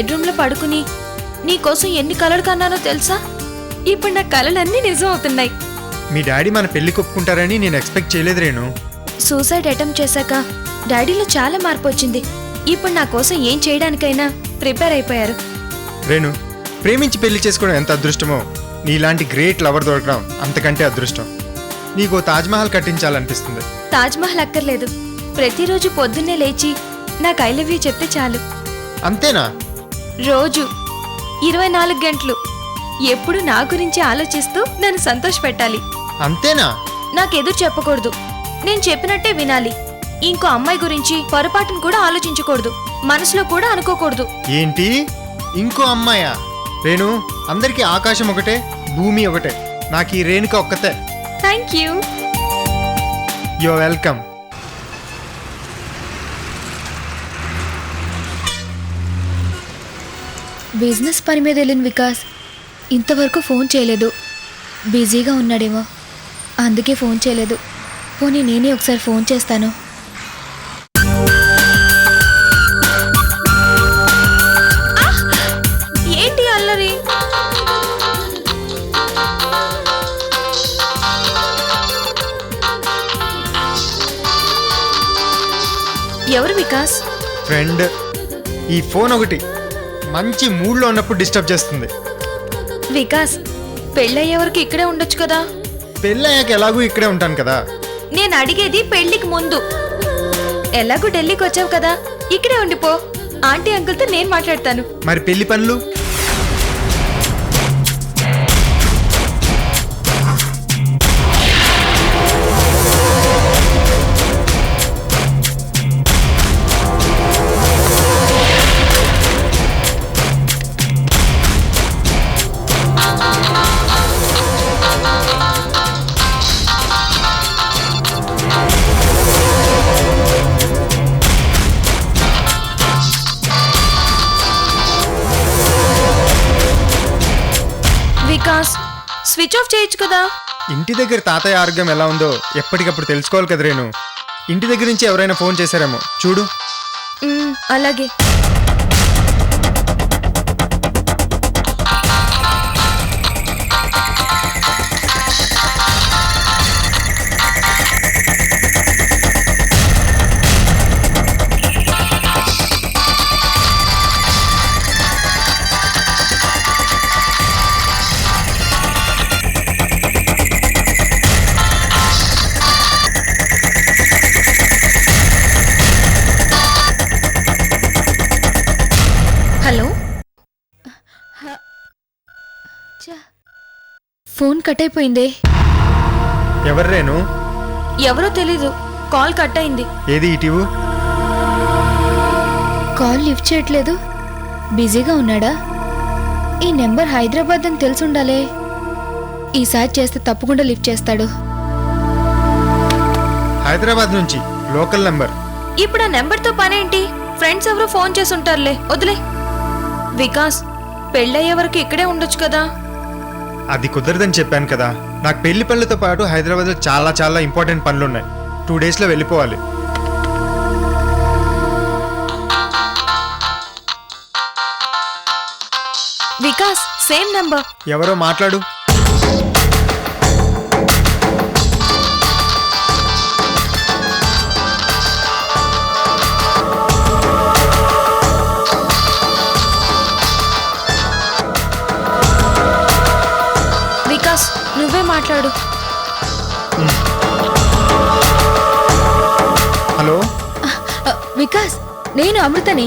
బెడ్రూమ్లో పడుకుని నీకోసం ఎన్ని కలలు కన్నానో తెలుసా? ఇప్పుడు నా కలలన్నీ నిజం అవుతున్నాయి. మీ డాడీ మన పెళ్లి ఒప్పుకుంటారని నేను ఎక్స్పెక్ట్ చేయలేదు రేణు. సూసైడ్ అటెంప్ట్ చేశాక డాడీలో చాలా మార్పు వచ్చింది. ఇప్పుడు నా కోసం ఏం చేయడానికైనా ప్రిపేర్ అయిపోయారు. రేణు, ప్రేమించి పెళ్లి చేసుకోవడం ఎంత అదృష్టమో, నీలాంటి గ్రేట్ లవర్ దొరకడం అంతకంటే అదృష్టం. నీకు తాజ్మహల్ కట్టించాలనిపిస్తుంది. తాజ్మహల్ అక్కర్లేదు. ప్రతిరోజు పొద్దున్నే లేచి నాకు ఐ లవ్ యూ చెప్తే చాలు. అంతేనా? రోజు 24 గంటలు ఎప్పుడు నా గురించి ఆలోచిస్తూ నన్ను సంతోషపెట్టాలి. అంతేనా? నాకెదురు చెప్పకూడదు. నేను చెప్పినట్టే వినాలి. ఇంకో అమ్మాయి గురించి పొరపాటును కూడా ఆలోచించకూడదు. మనసులో కూడా అనుకోకూడదు. ఏంటి, ఇంకో అమ్మాయా? రేణు, అందరికీ ఆకాశం ఒకటే, భూమి ఒకటే. నాకు ఈ రేణుక ఒక్కతే. Thank you. You are welcome. Business పని మీద వెళ్ళిన వికాస్ ఇంతవరకు ఫోన్ చేయలేదు. బిజీగా ఉన్నాడేమో, అందుకే ఫోన్ చేయలేదు. పోనీ నేనే ఒకసారి ఫోన్ చేస్తాను. ఏంటి అల్లరి? ఎవరు వికాస్? ఫ్రెండ్. ఈ ఫోన్ ఒకటి మంచి మూడ్లో ఉన్నప్పుడు డిస్టర్బ్ చేస్తుంది. వికాస్, పెళ్ళయ్యే వరకు ఇక్కడే ఉండొచ్చు కదా? పెళ్ళయ్యాక ఎలాగూ ఇక్కడే ఉంటాను కదా. నేను అడిగేది పెళ్లికి ముందు. ఎలాగూ ఢిల్లీకి వచ్చావు కదా, ఇక్కడే ఉండిపో. ఆంటీ అంకుల్తో నేను మాట్లాడతాను. మరి పెళ్లి పనులు? వికాస్, స్విచ్ ఆఫ్ చేయొచ్చు కదా. ఇంటి దగ్గర తాతయ్య ఆరోగ్యం ఎలా ఉందో ఎప్పటికప్పుడు తెలుసుకోవాలి కదా రేణు. ఇంటి దగ్గర నుంచి ఎవరైనా ఫోన్ చేశారేమో చూడు. అలాగే. హలో. ఫోన్ కట్ అయిపోయిందే. ఎవరు రేణు? ఎవరో తెలీదు. కాల్ కట్ అయింది. ఏది ఇటీవు? కాల్ లిఫ్ట్ చేయట్లేదు. బిజీగా ఉన్నాడా? ఈ నెంబర్ హైదరాబాద్ అని తెలుసుండాలే. ఈసారి చేస్తే తప్పకుండా లిఫ్ట్ చేస్తాడు. హైదరాబాద్ నుంచి లోకల్ నంబర్. ఇప్పుడు ఆ నెంబర్తో పనేంటి? ఫ్రెండ్స్ ఎవరో ఫోన్ చేసి ఉంటారులే, వదిలే. వికాస్, పెళ్ళయ్యే వరకు ఇక్కడే ఉండొచ్చు కదా. అది కుదరదని చెప్పాను కదా. నాకు పెళ్లి పనులతో పాటు హైదరాబాద్లో చాలా చాలా ఇంపార్టెంట్ పనులు ఉన్నాయి. 2 డేస్లో వెళ్ళిపోవాలి. Vikas, same number. ఎవరో మాట్లాడు. వికాస్, నువ్వే మాట్లాడు. హలో వికాస్, నేను అమృతని.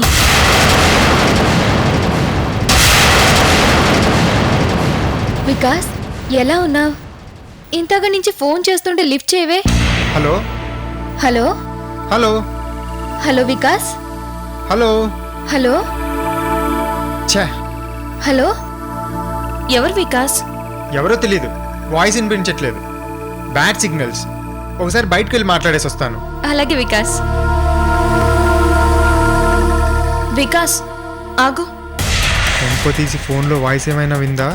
వికాస్, ఎలా ఉన్నావు? ఇంతగా నుంచి ఫోన్ చేస్తుంటే లిఫ్ట్ చేయవే. Hello hello hello hello Vikas. Hello hello ఛే, హలో. ఎవరు వికాస్? ఎవరో తెలీదు. వాయిస్ వినిపించట్లేదు. Bad signals. ఒకసారి బయటకు వెళ్ళి మాట్లాడేసి వస్తాను. అలాగే వికాస్. వికాస్, ఆగు. ఇంకో తీసి ఫోన్లో వాయిస్ ఏమైనా విందా?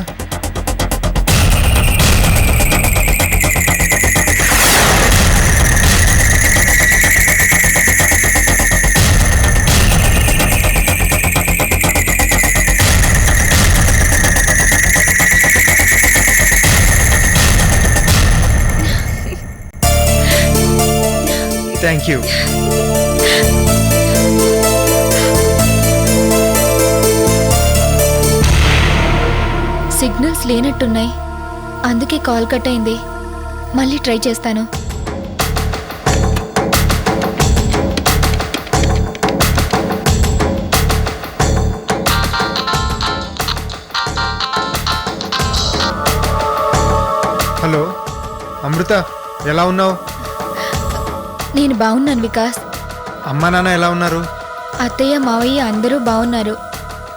Thank you. సిగ్నల్స్ లేనట్టున్నాయి, అందుకే కాల్ కట్ అయింది. మళ్ళీ ట్రై చేస్తాను. హలో అమృత, ఎలా ఉన్నావు? నేను బాగున్నాను వికాస్. అమ్మా నాన్న ఎలా ఉన్నారు? అత్తయ్య మావయ్య అందరూ బాగున్నారు.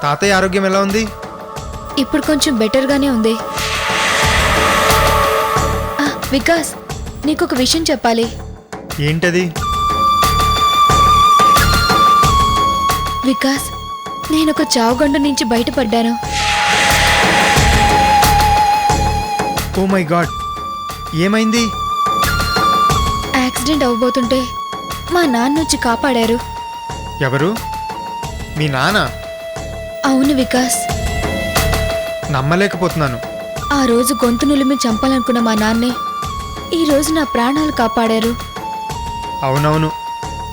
తాతయ్య ఆరోగ్యం ఎలా ఉంది? ఇప్పుడు కొంచెం బెటర్గానే ఉంది. వికాస్, నీకు ఒక విషయం చెప్పాలి. ఏంటది? వికాస్, నేను ఒక చావుగండు నుంచి బయటపడ్డాను. ఓ మై గాడ్, ఏమైంది? యాక్సిడెంట్ అవ్వబోతుంటే మా నాన్న వచ్చి కాపాడారు. ఎవరు? మీ నాన్న? అవును వికాస్. నమ్మలేకపోతున్నాను. ఆ రోజు గొంతు నులిమి చంపాలనుకున్న మా నాన్నే ఈ రోజు నా ప్రాణాలు కాపాడారు. అవునవును.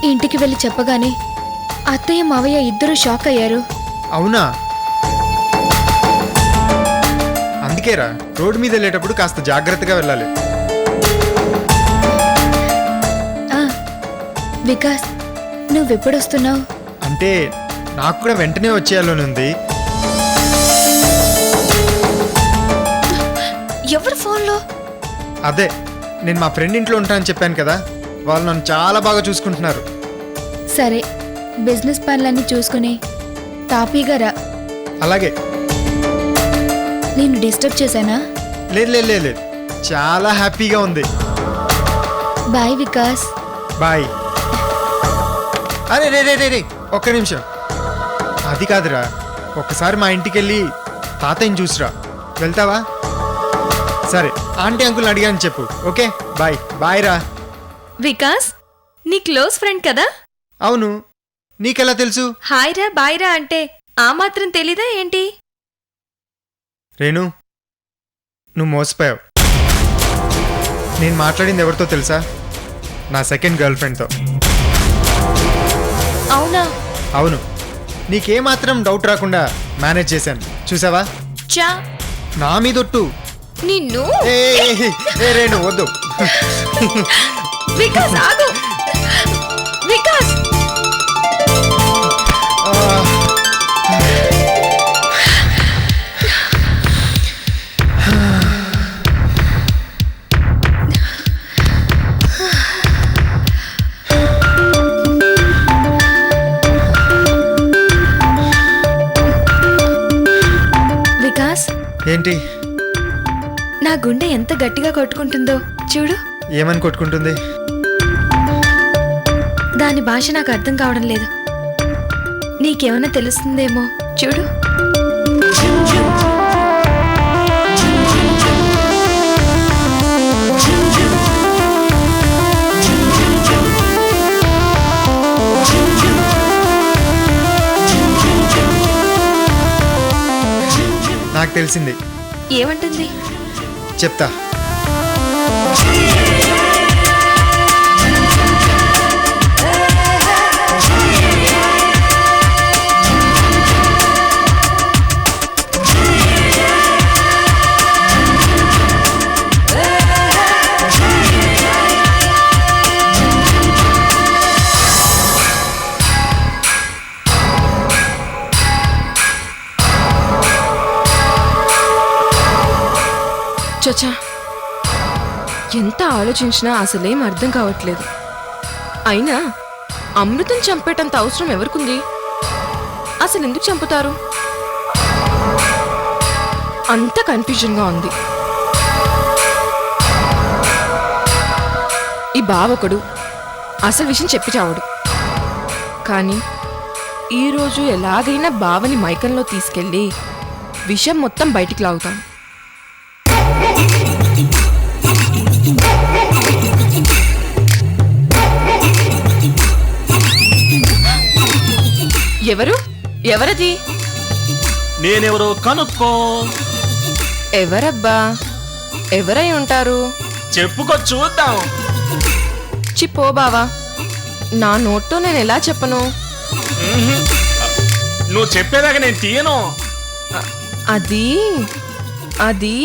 ఇంటికి వెళ్ళి చెప్పగానే అత్తయ్య మావయ్య ఇద్దరూ షాక్ అయ్యారు. అవునా? అందుకేరా రోడ్డు మీద వెళ్ళేటప్పుడు కాస్త జాగ్రత్తగా వెళ్ళాలి. వికాస్, నువ్వెప్పుడొస్తున్నావు? అంటే నాకు కూడా వెంటనే వచ్చేయాలని ఉంది. ఎవరు ఫోన్లో? అదే, నేను మా ఫ్రెండ్ ఇంట్లో ఉంటానని చెప్పాను కదా, వాళ్ళు నన్ను చాలా బాగా చూసుకుంటున్నారు. సరే, బిజినెస్ పనులన్నీ చూసుకుని తాపీగా రా. అలాగే. నేను డిస్టర్బ్ చేశానా? లేదు లేదు లేదు లేదు, చాలా హ్యాపీగా ఉంది. బాయ్ వికాస్. బాయ్. అరే రే రే రే రే, ఒక్క నిమిషం. అది కాదురా, ఒక్కసారి మా ఇంటికి వెళ్ళి తాతయ్యని చూసిరా. వెళ్తావా? సరే, ఆంటీ అంకుల్ అడిగాను చెప్పు. Okay, bye. బాయ్ రా. వికాస్, నీ క్లోజ్ ఫ్రెండ్ కదా? అవును, నీకెలా తెలుసు? హాయ్ రా బాయ్ రా అంటే ఆ మాత్రం తెలీదా ఏంటి? రేణు, నువ్వు మోసపోయావు. నేను మాట్లాడింది ఎవరితో తెలుసా? నా సెకండ్ గర్ల్ ఫ్రెండ్తో. అవునా? అవును, నీకేమాత్రం డౌట్ రాకుండా మేనేజ్ చేశాను. చూసావా? చా, నా మీదొట్టు. నిన్ను. రేణు వద్దు. వికాస్ ఆగు. వికాస్, వికాస్, ఏంటి? నా గుండె ఎంత గట్టిగా కొట్టుకుంటుందో చూడు. ఏమని కొట్టుకుంటుంది? దాని భాష నాకు అర్థం కావడం లేదు. నీకేమన్నా తెలుస్తుందేమో చూడు. నాకు తెలిసింది. ఏమంటుంది? చెప్తా. చచ్చా, ఎంత ఆలోచించినా అసలేం అర్థం కావట్లేదు. అయినా అమృతం చంపేటంత అవసరం ఎవరికుంది? అసలు ఎందుకు చంపుతారు? అంత కన్ఫ్యూజన్గా ఉంది. ఈ బావొకడు అసలు విషయం చెప్పి చావడు. కానీ ఈరోజు ఎలాగైనా బావని మైకంలో తీసుకెళ్ళి విషయం మొత్తం బయటికి లాగుతాను. ఎవరు? ఎవరది? నేనెవరో కనుక్కో. ఎవరబ్బా? ఎవరై ఉంటారు? చెప్పుకో చూద్దాం. చిప్పో బావా, నా నోట్తో నేను ఎలా చెప్పను? నువ్వు చెప్పేదాకా నేను తీయను. అది అది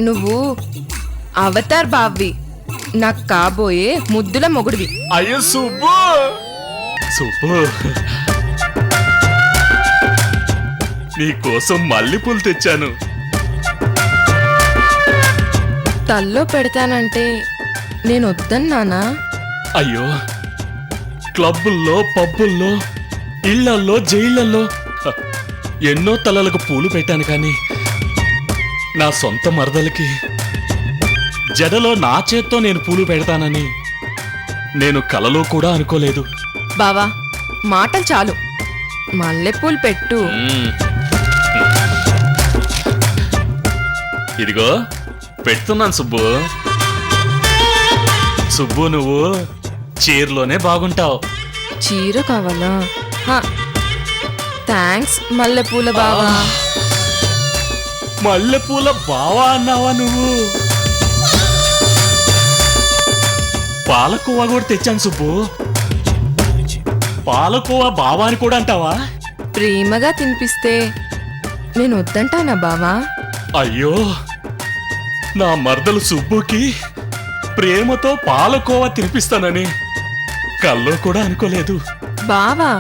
నువ్వు అవతార్ బావి, నాకు కాబోయే ముద్దుల మొగుడివి. అయ్యో సుబ్బు, సుబ్బు, నీకోసం మల్లెపూలు తెచ్చాను. తల్లో పెడతానంటే నేను వద్దన్నానా? అయ్యో, క్లబ్బుల్లో, పబ్బుల్లో, ఇళ్లల్లో, జైళ్లలో ఎన్నో తలలకు పూలు పెట్టాను, కానీ నా సొంత మరదలకి జడలో నా చేత్తో నేను పూలు పెడతానని నేను కలలో కూడా అనుకోలేదు. బావా, మాటలు చాలు, మల్లెపూలు పెట్టు. ఇదిగో పెడుతున్నాను సుబ్బు. సుబ్బు, నువ్వు చీరలోనే బాగుంటావు. చీర కావాలా? థ్యాంక్స్ మల్లెపూల బావా. మల్లెపూల బావా అన్నావా నువ్వు? పాలకోవా కూడా తెచ్చాను సుబ్బు. పాలకోవా బావా అని కూడా అంటావా? ప్రేమగా తినిపిస్తే నేను వద్దంటానా బావా? అయ్యో, నా మరదలు సుబ్బుకి ప్రేమతో పాలకోవా తినిపిస్తానని కల్లో కూడా అనుకోలేదు. బావా,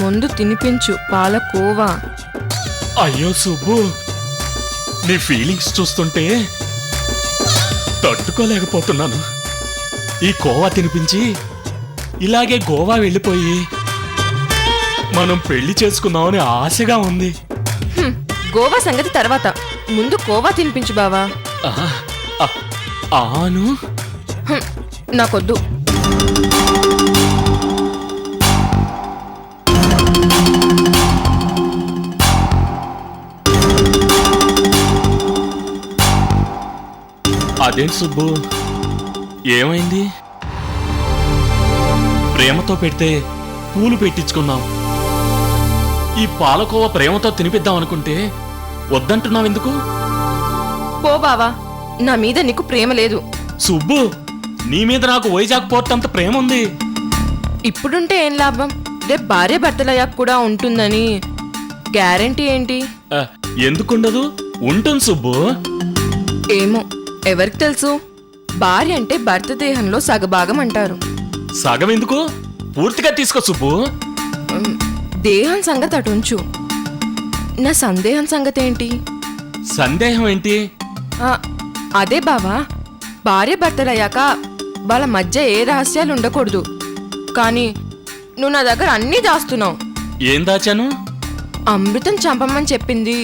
ముందు తినిపించు పాలకోవా. అయ్యో సుబ్బు, నీ ఫీలింగ్స్ చూస్తుంటే తట్టుకోలేకపోతున్నాను. ఈ కోవా తినిపించి ఇలాగే గోవా వెళ్ళిపోయి మనం పెళ్లి చేసుకుందామని ఆశగా ఉంది. గోవా సంగతి తర్వాత, ముందు కోవా తినిపించు బావా. ఆను, నాకొద్దు. అదేంటి సుబ్బు, ఏమైంది? ప్రేమతో పెడితే పూలు పెట్టించుకున్నాం. ఈ పాలకోవ ప్రేమతో తినిపిద్దాం అనుకుంటే వద్దంటున్నావు ఎందుకు? పో బావా, నా మీద నీకు ప్రేమ లేదు. సుబ్బు, నీ మీద నాకు వైజాగ్ పోర్ట్ అంత ప్రేమ ఉంది. ఇప్పుడుంటే ఏం లాభం? రేపు భార్య భర్తలయ్యాక కూడా ఉంటుందని గ్యారంటీ ఏంటి? ఎందుకుండదు? ఉంటుంది సుబ్బు. ఏమో, ఎవరికి తెలుసు? భార్య అంటే భర్త దేహంలో సగభాగం అంటారు. సగం ఎందుకు? పూర్తిగా తీసుకో సుబ్బు. దేహం సంగతి అటుంచు, నా సందేహం సంగతి ఏంటి? సందేహం ఏంటి? అదే బావా, భార్య భర్తలయ్యాక వాళ్ళ మధ్య ఏ రహస్యాలు ఉండకూడదు. కానీ నువ్వు నా దగ్గర అన్నీ దాస్తున్నావు. ఏం దాచాను? అమృతం చంపమని చెప్పింది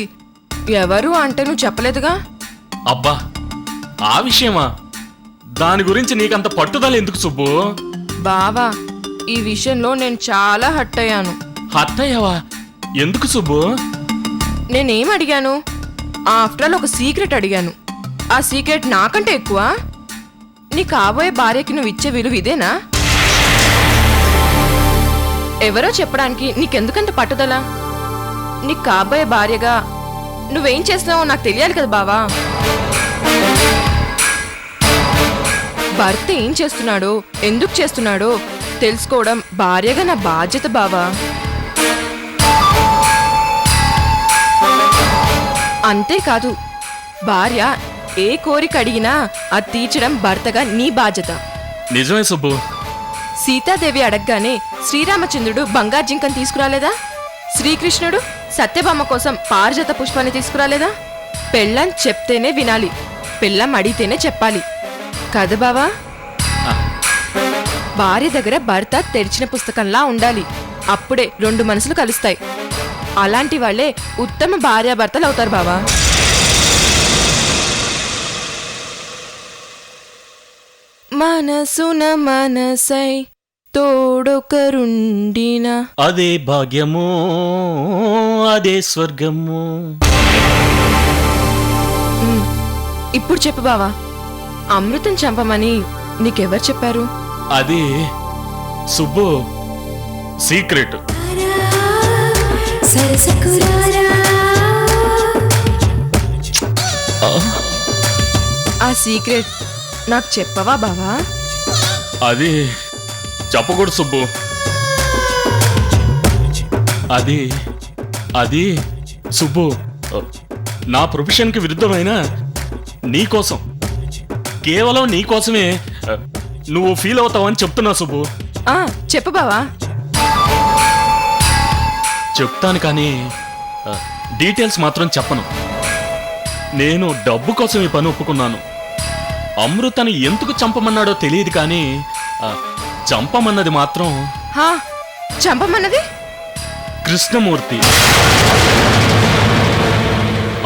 ఎవరు అంటే నువ్వు చెప్పలేదుగా. అబ్బా, ఆ విషయమా? దాని గురించి నీకంత పట్టుదల ఎందుకు సుబ్బు? బావా, ఈ విషయంలో నేను చాలా హర్ట్ అయ్యాను. హర్ట్ అయ్యావా? ఎందుకు సుబ్బు? నేనేం అడిగాను? ఆఫ్టర్ ఆల్ ఒక సీక్రెట్ అడిగాను. ఆ సీక్రెట్ నాకంటే ఎక్కువ? నీ కాబోయే భార్యకి నువ్వు ఇచ్చే విలువ ఇదేనా? ఎవరో చెప్పడానికి నీకెందుకంత పట్టుదల? నీ కాబోయే భార్యగా నువ్వేం చేస్తున్నావో నాకు తెలియాలి కదా బావా. భర్త ఏం చేస్తున్నాడో, ఎందుకు చేస్తున్నాడో తెలుసుకోవడం భార్యగా నా బాధ్యత బావా. అంతేకాదు, భార్య ఏ కోరిక అడిగినా అది తీర్చడం భర్తగా నీ బాధ్యత. నిజమే సుబ్బు. సీతాదేవి అడగగానే శ్రీరామచంద్రుడు బంగారు జింకను తీసుకురాలేదా? శ్రీకృష్ణుడు సత్యభామ కోసం పారిజాత పుష్పాన్ని తీసుకురాలేదా? పెళ్ళం చెప్తేనే వినాలి, పెళ్ళం అడిగితేనే చెప్పాలి కదా బావా. భార్య దగ్గర భర్త తెరిచిన పుస్తకంలా ఉండాలి. అప్పుడే రెండు మనసులు కలుస్తాయి. అలాంటి వాళ్ళే ఉత్తమ భార్యాభర్తలు అవుతారు బావా. మనసున మనసై తోడొకరుండిన అదే భాగ్యము, అదే స్వర్గము. ఇప్పుడు చెప్పు బావా, అమృతం చంపమని నీకెవరు చెప్పారు? అది సుబ్బు సీక్రెట్. ఆ సీక్రెట్ నాకు చెప్పవా బావా? అది చెప్పకూడదు సుబ్బు. అది అది సుబ్బు, నా ప్రొఫెషన్కి విరుద్ధమైన నీకోసం, కేవలం నీకోసమే నువ్వు ఫీల్ అవుతావని చెప్తున్నా సుబ్బు. చెప్పు బావా. చెప్తాను కానీ డీటెయిల్స్ మాత్రం చెప్పను. నేను డబ్బు కోసం ఈ పని ఒప్పుకున్నాను. అమృతని ఎందుకు చంపమన్నాడో తెలియదు కానీ చంపమన్నది మాత్రం చంపమన్నది కృష్ణమూర్తి.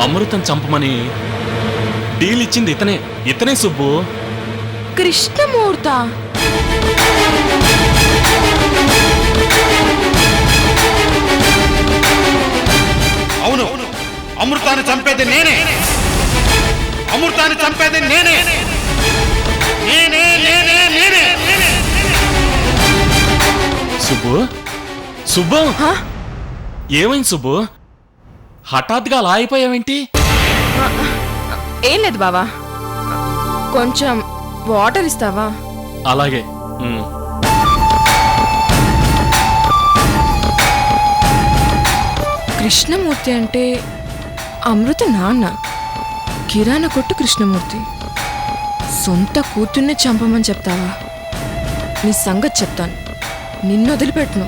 అమృతం చంపమని డీల్ ఇచ్చింది ఇతనే సుబ్బు. కృష్ణమూర్త? అవును, అమృతాన్ని చంపేది నేనే. అమృతాన్ని చంపేది నేనే. నేనే నేనే నేనే సుబ్బు, సుబ్బు, ఏమైంది సుబ్బు? హఠాత్తుగా అలా అయిపోయావేంటి? ఏం లేదు బావా, కొంచెం వాటర్ ఇస్తావా? అలాగే. కృష్ణమూర్తి అంటే అమృత నాన్న, కిరాణా కొట్టు కృష్ణమూర్తి. సొంత కూతుర్నే చంపమని చెప్తావా? నీ సంగతి చెప్తాను, నిన్ను వదిలిపెట్టును.